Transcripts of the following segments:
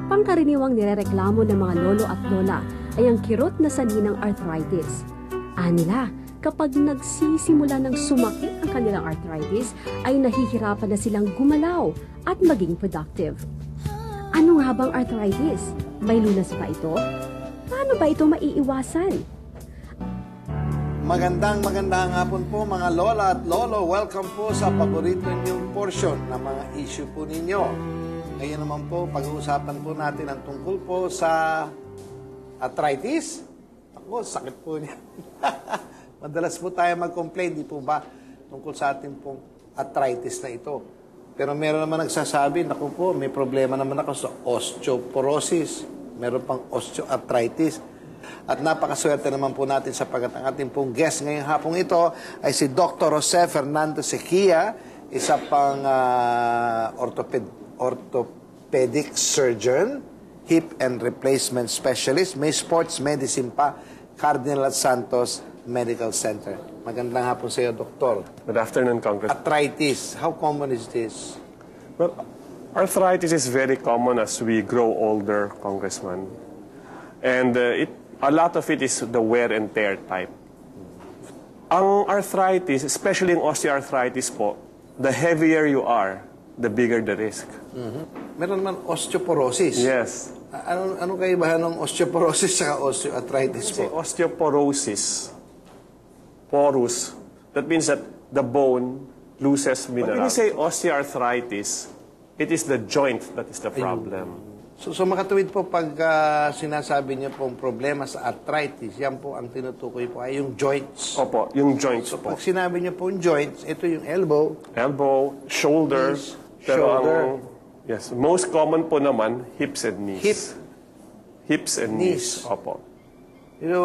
Pangkaraniwang nirereklamo ng mga lolo at lola ay ang kirot na sanhi ng arthritis. Anila, kapag nagsisimula ng sumakit ang kanilang arthritis, ay nahihirapan na silang gumalaw at maging productive. Ano nga bang arthritis? May lunas ba ito? Paano ba ito maiiwasan? Magandang hapon po mga lola at lolo. Welcome po sa paborito niyong portion ng mga issue po ninyo. Ngayon naman po, pag-uusapan po natin ang tungkol po sa arthritis. Ako, sakit po niya. Madalas po tayo mag-complain, di po ba, tungkol sa ating pong arthritis na ito. Pero meron naman nagsasabi, naku po, may problema naman ako sa osteoporosis. Meron pang osteoarthritis. At napakaswerte naman po natin sapagkat ang ating pong guest ngayong hapong ito ay si Dr. Jose Fernando Sequia, isa pang orthopedic surgeon, hip and replacement specialist, may sports medicine pa, Cardinal Santos Medical Center. Magandang hapon sa iyo, Doktor. Good afternoon, Congressman. Arthritis, how common is this? Well, arthritis is very common as we grow older, Congressman. And a lot of it is the wear and tear type. Ang arthritis, especially yung osteoarthritis po, the heavier you are, the bigger the risk. Meron naman osteoporosis. Yes. Ano kaibahan ng osteoporosis sa osteoarthritis po? Osteoporosis, porous, that means that the bone loses mineral. When you say osteoarthritis, it is the joint that is the problem. So makatuwid po pag sinasabi niyo pong problema sa arthritis, yan po ang tinutukoy po ay yung joints. Opo, yung joints po. Pag sinabi niyo po yung joints, ito yung elbow. Elbow, shoulder. Knees, pero shoulder. Yes, most common po naman, hips and knees. Hips and knees. Opo. Pero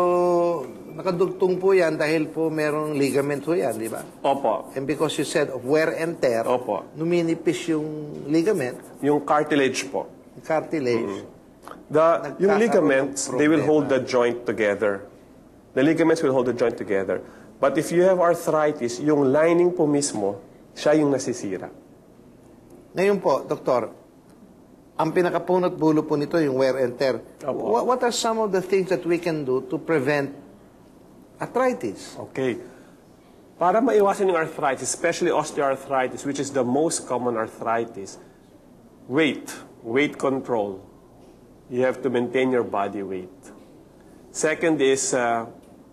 nakadugtong po yan dahil po merong ligament po yan, di ba? Opo. And because you said of wear and tear, Opo. numinipis yung ligament, Yung cartilage po. cartilage. Yung ligaments, they will hold the joint together. The ligaments will hold the joint together. But if you have arthritis, yung lining po mismo, siya yung nasisira. Ngayon po, Doktor, ang pinakapunot bulo po nito yung wear and tear. Opo. What are some of the things that we can do to prevent arthritis? Okay. Para maiwasan yung arthritis, especially osteoarthritis, which is the most common arthritis, weight control. You have to maintain your body weight. Second is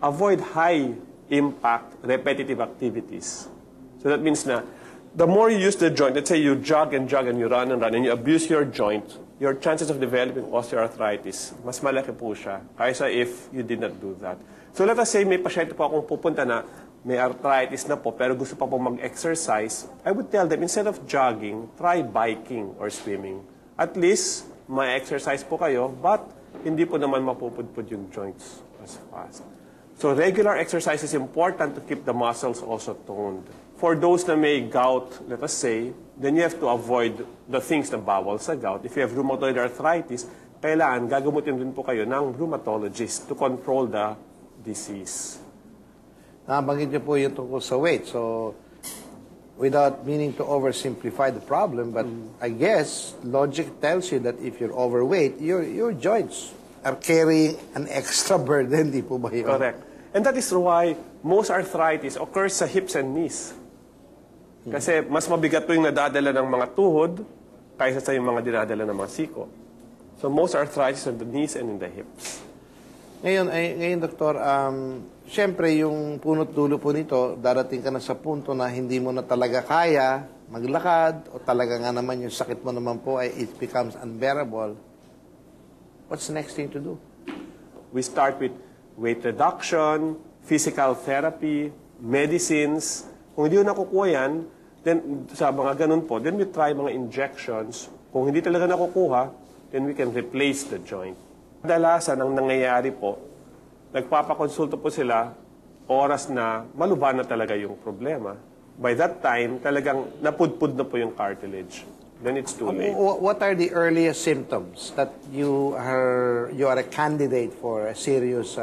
avoid high-impact repetitive activities. So that means na the more you use the joint, let's say you jog and you run and you abuse your joint, your chances of developing osteoarthritis, mas malaki po siya kaysa if you did not do that. So let us say may pasyente po akong pupunta na may arthritis na po pero gusto pa po mag-exercise, I would tell them instead of jogging, try biking or swimming. At least, ma-exercise po kayo, but hindi po naman mapupudpud yung joints as fast. So regular exercise is important to keep the muscles also toned. For those na may gout, let us say, then you have to avoid the things na bawal sa gout. If you have rheumatoid arthritis, kailangan gagamutin din po kayo ng rheumatologist to control the disease. Nabanggit niyo po yung tungkol sa weight. So, without meaning to oversimplify the problem, but I guess logic tells you that if you're overweight, your joints are carrying an extra burden, di po ba yun? Correct. And that is why most arthritis occurs sa hips and knees. Kasi mas mabigat po yung nadadala ng mga tuhod kaysa sa yung mga dinadala ng mga siko. So most arthritis on the knees and in the hips. Ngayon, Doktor, siyempre yung punot dulo po nito, darating ka na sa punto na hindi mo na talaga kaya maglakad o talaga nga naman yung sakit mo naman po ay it becomes unbearable. What's the next thing to do? We start with weight reduction, physical therapy, medicines. Kung hindi mo nakukuha yan, then sa mga ganun po, then we try mga injections. Kung hindi talaga nakukuha, then we can replace the joint. Kadalasan ang nangyayari po, nagpapakonsulta po sila oras na maluban na talaga yung problema. By that time, talagang napudpud na po yung cartilage. Then it's too late. What are the earliest symptoms that you are a candidate for a serious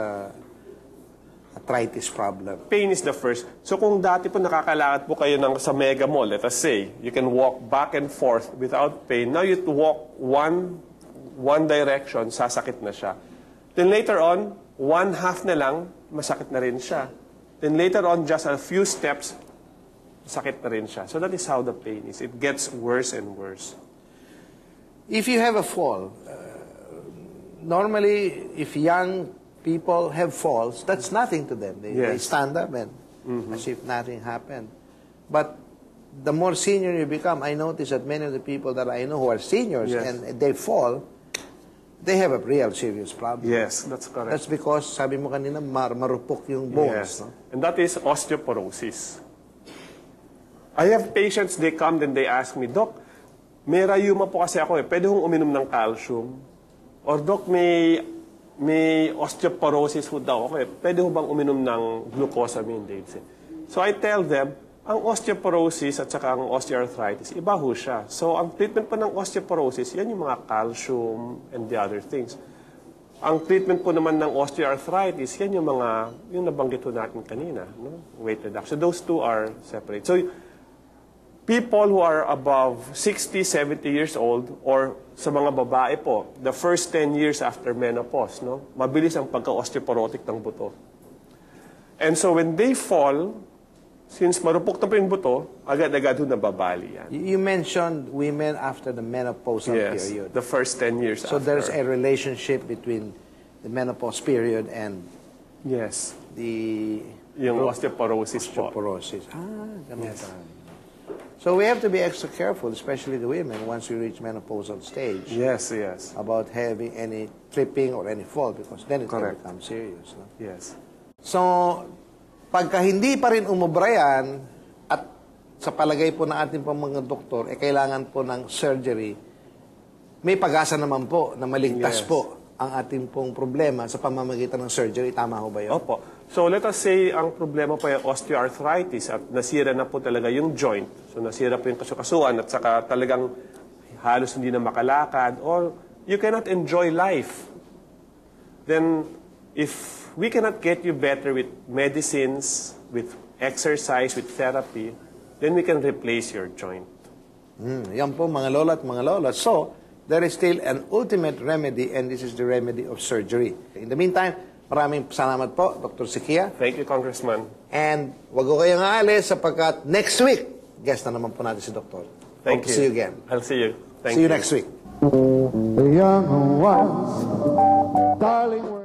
arthritis problem? Pain is the first. So kung dati po nakakalakad po kayo sa Mega Mall, let us say, you can walk back and forth without pain. Now you walk one direction, sasakit na siya. Then later on, one half na lang, masakit na rin siya. Then later on, just a few steps, sakit na rin siya. So that is how the pain is. It gets worse and worse. If you have a fall, normally, if young people have falls, that's nothing to them. They stand up and as if nothing happened. But the more senior you become, I notice that many of the people that I know who are seniors and they fall, they have a real serious problem. Yes, that's correct. That's because, sabi mo kanina, marupok yung bones. Yes. No? And that is osteoporosis. I have patients, they come, then they ask me, Doc, may rayuma po kasi ako pwede hong uminom ng calcium? Or Doc, may osteoporosis po daw ako pwede ho bang uminom ng glucosamine? So I tell them, ang osteoporosis at saka ang osteoarthritis, iba ho siya. So ang treatment po ng osteoporosis, yan yung mga calcium and the other things. Ang treatment po naman ng osteoarthritis, yan yung mga, yung nabanggit ho natin kanina, no? Weight reduction. So those two are separate. So people who are above 60, 70 years old, or sa mga babae po, the first 10 years after menopause, no? Mabilis ang pagka-osteoporotic ng buto. And so when they fall, since marupok na po yung buto, agad-agad ho nababali yan. You mentioned women after the menopausal period. The first 10 years so after. There's a relationship between the menopause period and the yung osteoporosis po. Ganun tayo. So we have to be extra careful, especially the women, once we reach menopausal stage. Yes. About having any tripping or any fall, because then it can become serious. No? Yes. So, pagka hindi pa rin umubra yan, at sa palagay po ng ating pong mga doktor, kailangan po ng surgery, may pag-asa naman po na maligtas po ang ating pong problema sa pamamagitan ng surgery. Tama ho ba yun? Opo. So let us say ang problema po ay osteoarthritis at nasira na po talaga yung joint. So nasira po yung kasukasuan at saka talagang halos hindi na makalakad or you cannot enjoy life. Then if we cannot get you better with medicines, with exercise, with therapy, then we can replace your joint. Yan po mga lola at mga lola. So, there is still an ultimate remedy and this is the remedy of surgery. In the meantime, maraming salamat po, Dr. Syquia. Thank you, Congressman. And wag ko kayong aalis sapagkat next week, guest na naman po natin si Dr. Thank you. See you again. I'll see you. Thank See you you next week. The young ones, darling.